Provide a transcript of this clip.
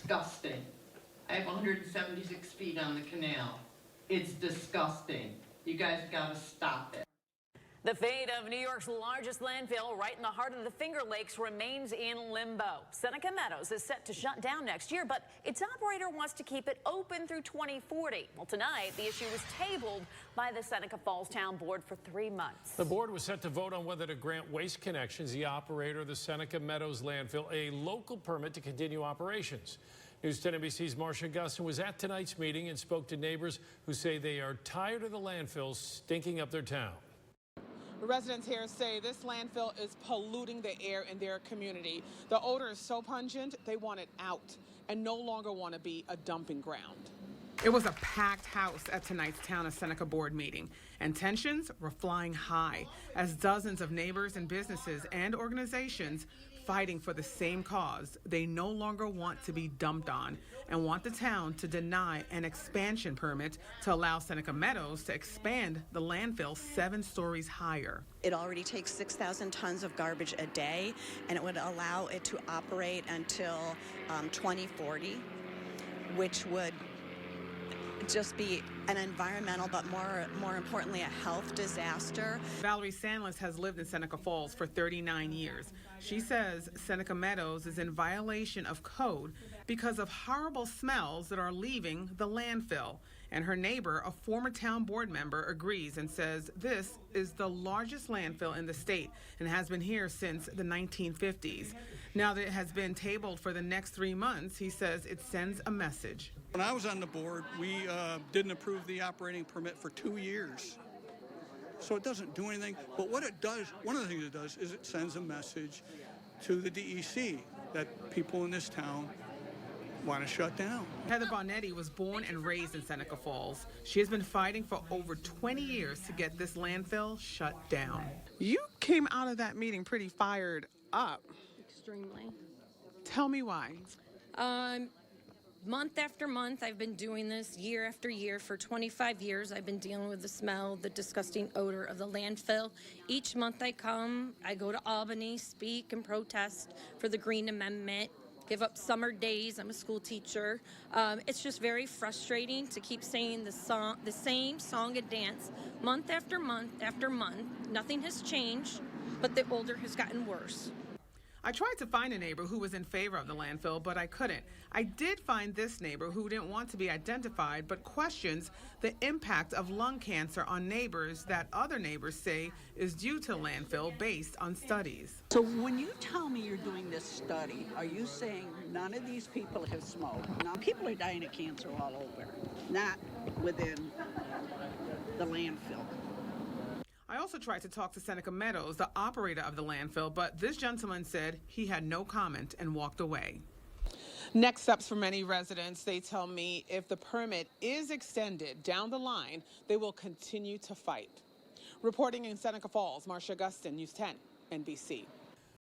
disgusting. I have 176 feet on the canal. It's disgusting. You guys gotta stop it. The fate of New York's largest landfill right in the heart of the Finger Lakes remains in limbo. Seneca Meadows is set to shut down next year, but its operator wants to keep it open through 2040. Well, tonight, the issue was tabled by the Seneca Falls Town Board for 3 months. The board was set to vote on whether to grant Waste Connections, the operator of the Seneca Meadows landfill, a local permit to continue operations. News 10 NBC's Marcia Gustin was at tonight's meeting and spoke to neighbors who say they are tired of the landfills stinking up their town. Residents here say this landfill is polluting the air in their community. The odor is so pungent, they want it out and no longer want to be a dumping ground. It was a packed house at tonight's Town of Seneca Board meeting, and tensions were flying high as dozens of neighbors and businesses and organizations fighting for the same cause they no longer want to be dumped on and want the town to deny an expansion permit to allow Seneca Meadows to expand the landfill 7 stories higher. It already takes 6,000 tons of garbage a day, and it would allow it to operate until 2040, which would just be an environmental, but more importantly, a health disaster. Valerie Sandless has lived in Seneca Falls for 39 years. She says Seneca Meadows is in violation of code because of horrible smells that are leaving the landfill. And her neighbor, a former town board member, agrees and says this is the largest landfill in the state and has been here since the 1950s. Now that it has been tabled for the next 3 months, he says it sends a message. When I was on the board, we didn't approve the operating permit for 2 years. So it doesn't do anything. But what it does, one of the things it does is it sends a message to the DEC that people in this town want to shut down. Heather Bonetti was born and raised in Seneca Falls. She has been fighting for over 20 years to get this landfill shut down. You came out of that meeting pretty fired up. Extremely. Tell me why. Month after month, I've been doing this year after year. For 25 years, I've been dealing with the smell, the disgusting odor of the landfill. Each month I come, I go to Albany, speak and protest for the Green Amendment, give up summer days. I'm a school teacher. It's just very frustrating to keep saying the same song and dance month after month after month. Nothing has changed, but the odor has gotten worse. I tried to find a neighbor who was in favor of the landfill, but I couldn't. I did find this neighbor who didn't want to be identified, but questions the impact of lung cancer on neighbors that other neighbors say is due to landfill based on studies. So when you tell me you're doing this study, are you saying none of these people have smoked? Now, people are dying of cancer all over, not within the landfill. I also tried to talk to Seneca Meadows, the operator of the landfill, but this gentleman said he had no comment and walked away. Next steps for many residents, they tell me if the permit is extended down the line, they will continue to fight. Reporting in Seneca Falls, Marcia Gustin, News 10, NBC.